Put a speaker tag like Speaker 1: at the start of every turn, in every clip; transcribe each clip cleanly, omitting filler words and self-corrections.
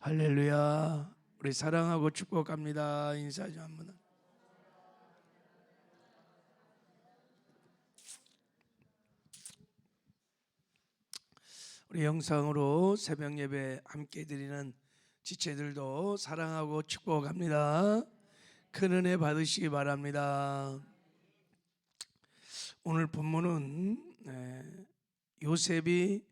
Speaker 1: 할렐루야. 우리 사랑하고 축복합니다. 인사 좀 한번. 우리 영상으로 새벽 예배 함께 드리는 지체들도 사랑하고 축복합니다. 큰 은혜 받으시기 바랍니다. 오늘 본문은 요셉이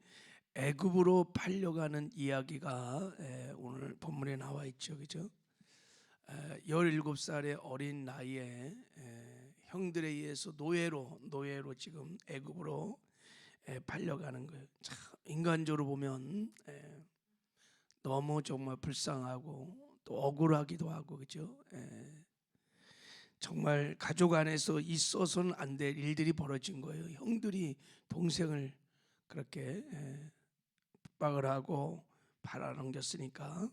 Speaker 1: 애굽으로 팔려가는 이야기가 오늘 본문에 나와 있죠. 그죠? 17살의 어린 나이에 형들에 의해서 노예로 지금 애굽으로 팔려가는 거예요. 참 인간적으로 보면 너무 정말 불쌍하고 또 억울하기도 하고, 그죠? 정말 가족 안에서 있어서는 안 될 일들이 벌어진 거예요. 형들이 동생을 그렇게 박을 하고 팔아넘겼으니까.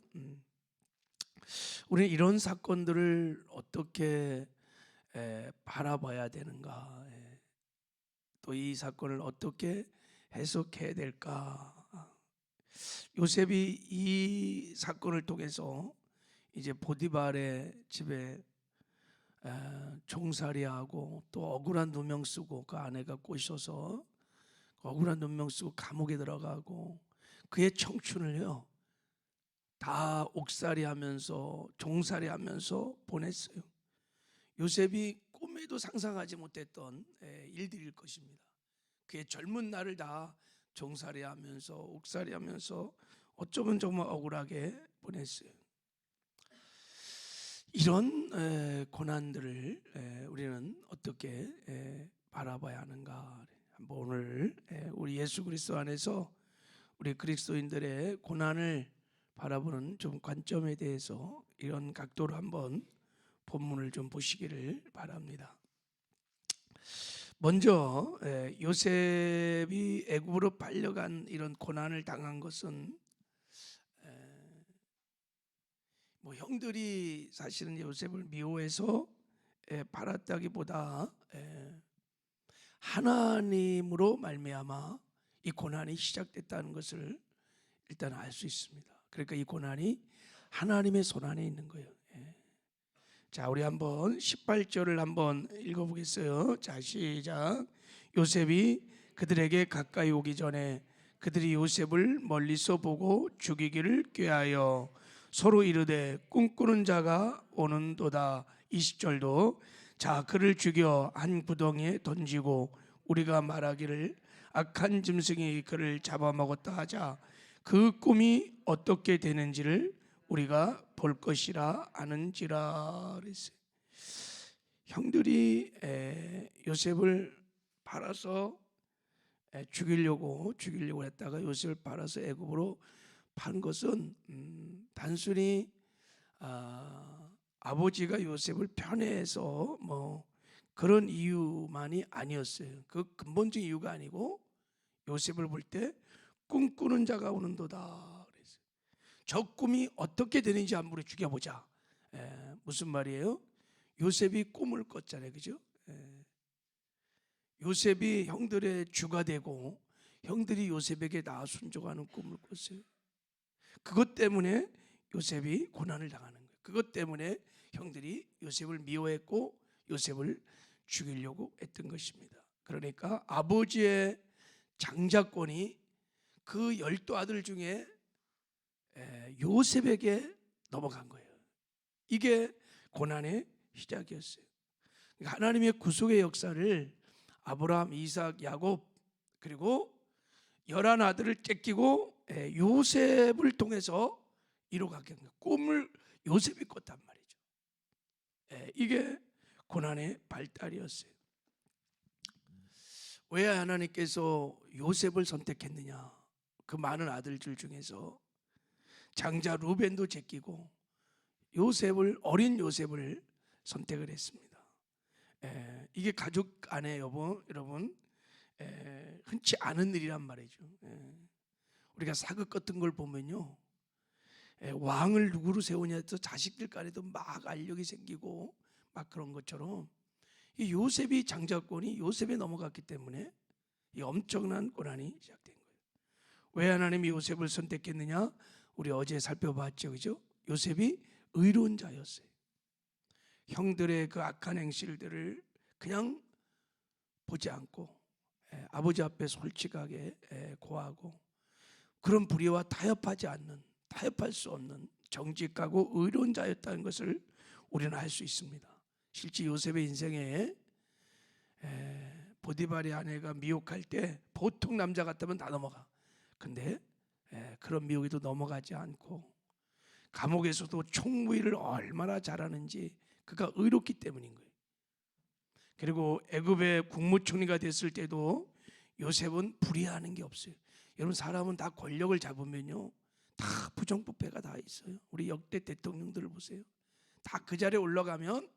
Speaker 1: 우리는 이런 사건들을 어떻게 바라봐야 되는가, 또 이 사건을 어떻게 해석해야 될까. 요셉이 이 사건을 통해서 이제 보디발의 집에 종살이하고 또 억울한 누명 쓰고 그 아내가 꼬셔서 억울한 누명 쓰고 감옥에 들어가고 그의 청춘을요 다 옥살이 하면서 종살이 하면서 보냈어요. 요셉이 꿈에도 상상하지 못했던 일들일 것입니다. 그의 젊은 날을 다 종살이 하면서 옥살이 하면서 어쩌면 정말 억울하게 보냈어요. 이런 고난들을 우리는 어떻게 바라봐야 하는가. 한번 오늘 우리 예수 그리스도 안에서 우리 그리스도인들의 고난을 바라보는 좀 관점에 대해서 이런 각도로 한번 본문을 좀 보시기를 바랍니다. 먼저 요셉이 애굽으로 팔려간 이런 고난을 당한 것은 뭐 형들이 사실은 요셉을 미워해서 팔았다기보다 하나님으로 말미암아 이 고난이 시작됐다는 것을 일단 알 수 있습니다. 그러니까 이 고난이 하나님의 손 안에 있는 거예요. 자, 우리 한번 18절을 한번 읽어보겠어요. 자, 시작. 요셉이 그들에게 가까이 오기 전에 그들이 요셉을 멀리서 보고 죽이기를 꾀하여 서로 이르되 꿈꾸는 자가 오는도다. 20절도 자, 그를 죽여 한 구덩이에 던지고 우리가 말하기를 악한 짐승이 그를 잡아먹었다 하자. 그 꿈이 어떻게 되는지를 우리가 볼 것이라 아는지라 그랬어요. 형들이 요셉을 팔아서 죽이려고 했다가 요셉을 팔아서 애굽으로 판 것은 단순히 아버지가 요셉을 편애해서 뭐 그런 이유만이 아니었어요. 그 근본적인 이유가 아니고 요셉을 볼 때 꿈꾸는 자가 오는도다 그랬어요. 저 꿈이 어떻게 되는지 한번 죽여보자. 무슨 말이에요? 요셉이 꿈을 꿨잖아요, 그죠? 요셉이 형들의 주가 되고 형들이 요셉에게 다 순종하는 꿈을 꿨어요. 그것 때문에 요셉이 고난을 당하는 거예요. 그것 때문에 형들이 요셉을 미워했고 요셉을 죽이려고 했던 것입니다. 그러니까 아버지의 장자권이 그 12 아들 중에 요셉에게 넘어간 거예요. 이게 고난의 시작이었어요. 그러니까 하나님의 구속의 역사를 아브라함, 이삭, 야곱 그리고 11 아들을 째끼고 요셉을 통해서 이루어가게 한 거예요. 꿈을 요셉이 꿨단 말이죠. 이게 고난의 발달이었어요. 왜 하나님께서 요셉을 선택했느냐? 그 많은 아들들 중에서 장자 루벤도 제끼고 어린 요셉을 선택을 했습니다. 이게 가족 안에 여러분 흔치 않은 일이란 말이죠. 우리가 사극 같은 걸 보면요, 왕을 누구로 세우냐 해서 자식들 간에도 막 알력이 생기고 막 그런 것처럼 이 요셉이 장자권이 요셉에 넘어갔기 때문에 이 엄청난 고난이 시작된 거예요. 왜 하나님이 요셉을 선택했느냐? 우리 어제 살펴봤죠, 그죠? 요셉이 의로운 자였어요. 형들의 그 악한 행실들을 그냥 보지 않고 아버지 앞에 솔직하게 고하고, 그런 불의와 타협할 수 없는 정직하고 의로운 자였다는 것을 우리는 알 수 있습니다. 실제 요셉의 인생에 보디발의 아내가 미혹할 때 보통 남자 같다면 다 넘어가. 근데 그런 미혹에도 넘어가지 않고 감옥에서도 총무일을 얼마나 잘하는지 그가 의롭기 때문인 거예요. 그리고 애굽의 국무총리가 됐을 때도 요셉은 불의하는 게 없어요. 여러분, 사람은 다 권력을 잡으면요, 다 부정부패가 다 있어요. 우리 역대 대통령들을 보세요. 다 그 자리에 올라가면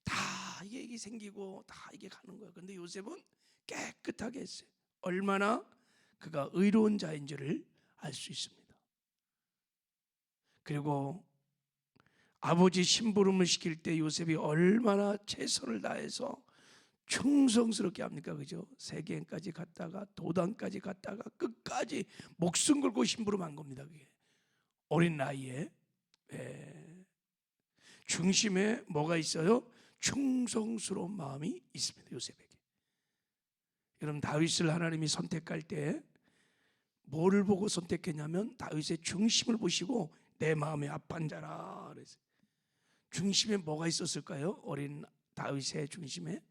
Speaker 1: 다 이게 생기고 다 이게 가는 거예요. 근데 요셉은 깨끗하게 했어요. 얼마나 그가 의로운 자인지를 알 수 있습니다. 그리고 아버지 심부름을 시킬 때 요셉이 얼마나 최선을 다해서 충성스럽게 합니까? 그죠? 세계까지 갔다가 도단까지 갔다가 끝까지 목숨 걸고 심부름한 겁니다. 그게 어린 나이에. 중심에 뭐가 있어요? 충성스러운 마음이 있습니다. 요셉에게. 여러분, 다윗을 하나님이 선택할 때 뭐를 보고 선택했냐면 다윗의 중심을 보시고 내 마음의 합한 자라 그랬어요. 중심에 뭐가 있었을까요? 어린 다윗의 중심에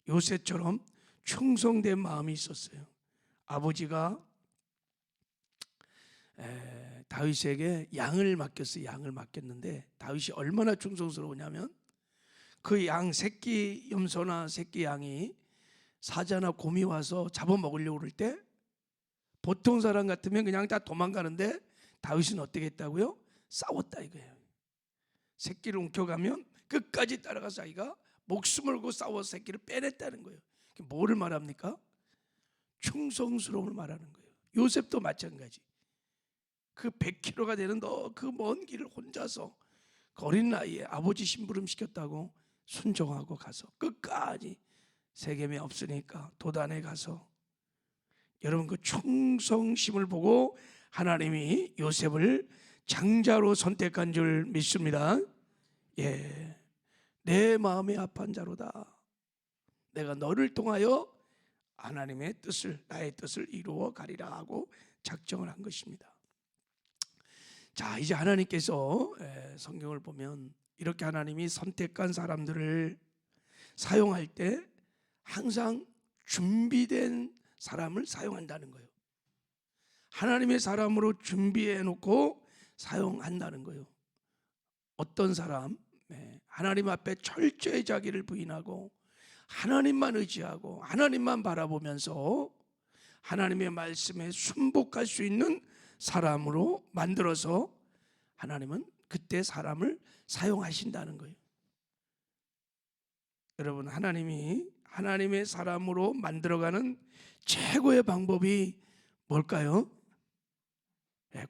Speaker 1: 요셉처럼 충성된 마음이 있었어요. 아버지가 다윗에게 양을 맡겼어요. 양을 맡겼는데 다윗이 얼마나 충성스러우냐면 그 양 새끼 염소나 새끼 양이 사자나 곰이 와서 잡아먹으려고 그럴 때 보통 사람 같으면 그냥 다 도망가는데 다윗은 어떻게 했다고요? 싸웠다 이거예요. 새끼를 움켜가면 끝까지 따라가서 자기가 목숨을 걸고 싸워서 새끼를 빼냈다는 거예요. 뭐를 말합니까? 충성스러움을 말하는 거예요. 요셉도 마찬가지. 그 100km가 되는 그 먼 길을 혼자서 어린 나이에 아버지 심부름 시켰다고 순종하고 가서 끝까지 세겜이 없으니까 도단에 가서, 여러분, 그 충성심을 보고 하나님이 요셉을 장자로 선택한 줄 믿습니다. 내 마음의 합한 자로다. 내가 너를 통하여 하나님의 뜻을, 나의 뜻을 이루어 가리라 하고 작정을 한 것입니다. 자, 이제 하나님께서 성경을 보면 이렇게 하나님이 선택한 사람들을 사용할 때 항상 준비된 사람을 사용한다는 거예요. 하나님의 사람으로 준비해 놓고 사용한다는 거예요. 어떤 사람? 하나님 앞에 철저히 자기를 부인하고 하나님만 의지하고 하나님만 바라보면서 하나님의 말씀에 순복할 수 있는 사람으로 만들어서 하나님은 그때 사람을 사용하신다는 거예요. 여러분, 하나님이 하나님의 사람으로 만들어가는 최고의 방법이 뭘까요?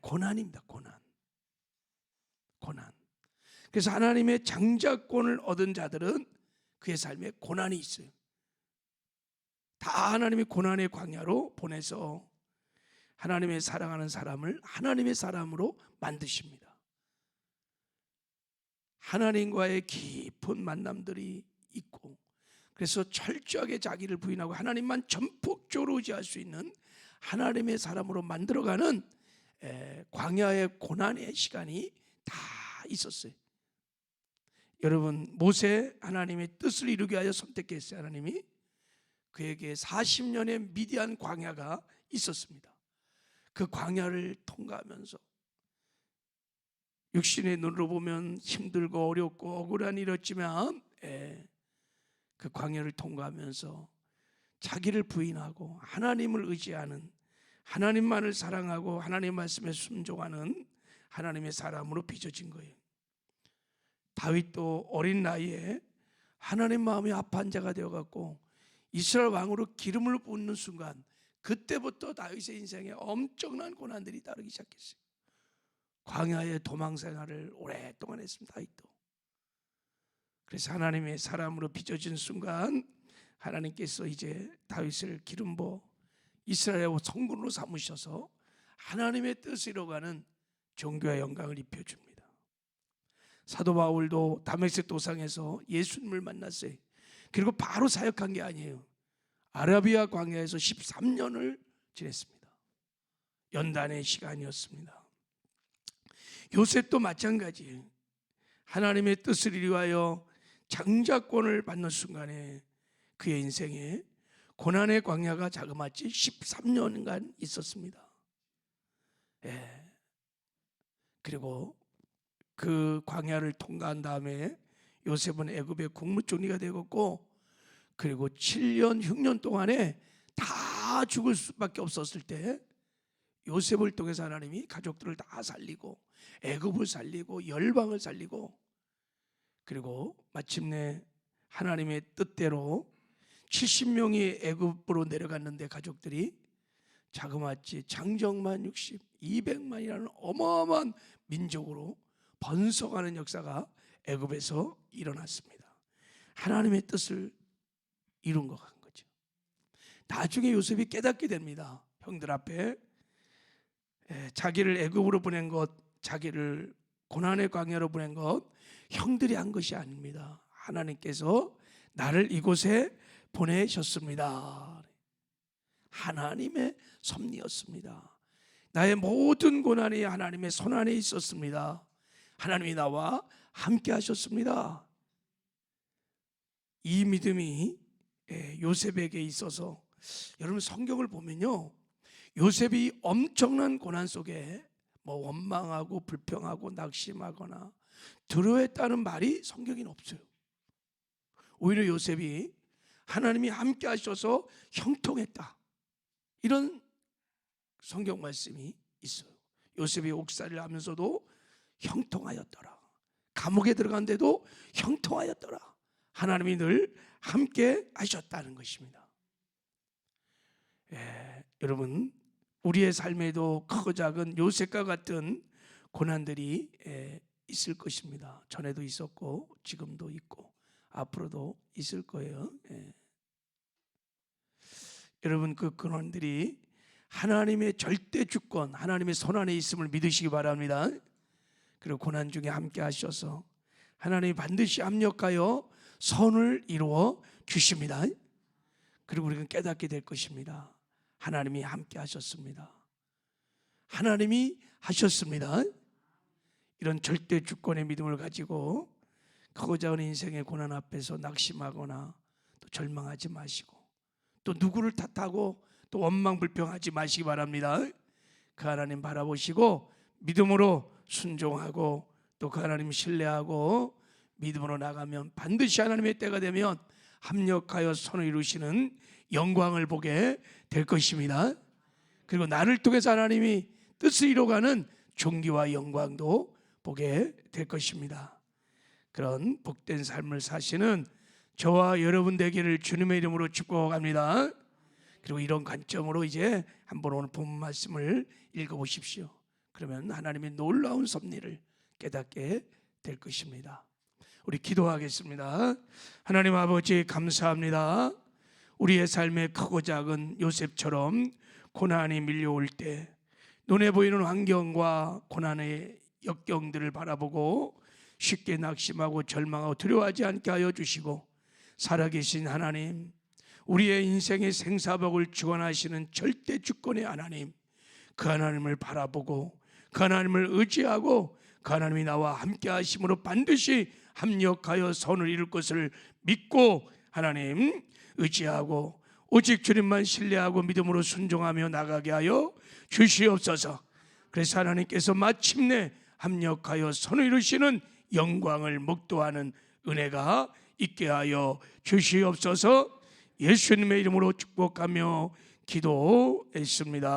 Speaker 1: 고난입니다. 고난. 그래서 하나님의 장자권을 얻은 자들은 그의 삶에 고난이 있어요. 다 하나님이 고난의 광야로 보내서 하나님의 사랑하는 사람을 하나님의 사람으로 만드십니다. 하나님과의 깊은 만남들이 있고, 그래서 철저하게 자기를 부인하고 하나님만 전폭적으로 의지할 수 있는 하나님의 사람으로 만들어가는 광야의 고난의 시간이 다 있었어요. 여러분, 모세 하나님의 뜻을 이루게 하여 선택했어요. 하나님이 그에게 40년의 미디안 광야가 있었습니다. 그 광야를 통과하면서 육신의 눈으로 보면 힘들고 어렵고 억울한 일이었지만 그 광야를 통과하면서 자기를 부인하고 하나님을 의지하는, 하나님만을 사랑하고 하나님의 말씀에 순종하는 하나님의 사람으로 빚어진 거예요. 다윗도 어린 나이에 하나님 마음이 합한 자가 되어갖고 이스라엘 왕으로 기름을 붓는 순간, 그때부터 다윗의 인생에 엄청난 고난들이 따르기 시작했어요. 광야의 도망 생활을 오랫동안 했습니다. 다윗도. 그래서 하나님의 사람으로 빚어진 순간 하나님께서 이제 다윗을 기름 부어 이스라엘의 성군으로 삼으셔서 하나님의 뜻을 이뤄가는 존귀와 영광을 입혀줍니다. 사도 바울도 다메섹 도상에서 예수님을 만났어요. 그리고 바로 사역한 게 아니에요. 아라비아 광야에서 13년을 지냈습니다. 연단의 시간이었습니다. 요셉도 마찬가지예요. 하나님의 뜻을 이루하여 장자권을 받는 순간에 그의 인생에 고난의 광야가 자그마치 13년간 있었습니다. 그리고 그 광야를 통과한 다음에 요셉은 애굽의 국무총리가 되었고, 그리고 7년 흉년 동안에 다 죽을 수밖에 없었을 때 요셉을 통해서 하나님이 가족들을 다 살리고 애굽을 살리고 열방을 살리고, 그리고 마침내 하나님의 뜻대로 70명이 애굽으로 내려갔는데 가족들이 자그마치 장정만 60, 200만이라는 어마어마한 민족으로 번성하는 역사가 애굽에서 일어났습니다. 하나님의 뜻을 이룬 것 같은 거죠. 나중에 요셉이 깨닫게 됩니다. 형들 앞에 자기를 애굽으로 보낸 것, 자기를 고난의 광야로 보낸 것 형들이 한 것이 아닙니다. 하나님께서 나를 이곳에 보내셨습니다. 하나님의 섭리였습니다. 나의 모든 고난이 하나님의 손안에 있었습니다. 하나님이 나와 함께 하셨습니다. 이 믿음이 요셉에게 있어서, 여러분 성경을 보면요, 요셉이 엄청난 고난 속에 원망하고 불평하고 낙심하거나 두려워했다는 말이 성경에는 없어요. 오히려 요셉이 하나님이 함께 하셔서 형통했다, 이런 성경 말씀이 있어요. 요셉이 옥살이를 하면서도 형통하였더라. 감옥에 들어간데도 형통하였더라. 하나님이 늘 함께 하셨다는 것입니다. 여러분, 우리의 삶에도 크고 작은 요셉과 같은 고난들이 있을 것입니다. 전에도 있었고 지금도 있고 앞으로도 있을 거예요. 여러분, 그 고난들이 하나님의 절대 주권, 하나님의 손안에 있음을 믿으시기 바랍니다. 그리고 고난 중에 함께 하셔서 하나님이 반드시 합력하여 선을 이루어 주십니다. 그리고 우리는 깨닫게 될 것입니다. 하나님이 함께 하셨습니다. 하나님이 하셨습니다. 이런 절대 주권의 믿음을 가지고 크고 작은 인생의 고난 앞에서 낙심하거나 또 절망하지 마시고, 또 누구를 탓하고 또 원망불평하지 마시기 바랍니다. 그 하나님 바라보시고 믿음으로 순종하고 또 그 하나님 신뢰하고 믿음으로 나가면 반드시 하나님의 때가 되면 합력하여 선을 이루시는 영광을 보게 될 것입니다. 그리고 나를 통해서 하나님이 뜻을 이루어가는 존귀와 영광도 보게 될 것입니다. 그런 복된 삶을 사시는 저와 여러분 되기를 주님의 이름으로 축복합니다. 그리고 이런 관점으로 이제 한번 오늘 본 말씀을 읽어보십시오. 그러면 하나님의 놀라운 섭리를 깨닫게 될 것입니다. 우리 기도하겠습니다. 하나님 아버지, 감사합니다. 우리의 삶에 크고 작은 요셉처럼 고난이 밀려올 때 눈에 보이는 환경과 고난의 역경들을 바라보고 쉽게 낙심하고 절망하고 두려워하지 않게 하여 주시고, 살아계신 하나님, 우리의 인생의 생사복을 주관하시는 절대 주권의 하나님, 그 하나님을 바라보고 그 하나님을 의지하고 그 하나님이 나와 함께 하심으로 반드시 합력하여 선을 이룰 것을 믿고 하나님 의지하고 오직 주님만 신뢰하고 믿음으로 순종하며 나가게 하여 주시옵소서. 그래서 하나님께서 마침내 합력하여 선을 이루시는 영광을 목도하는 은혜가 있게 하여 주시옵소서. 예수님의 이름으로 축복하며 기도했습니다.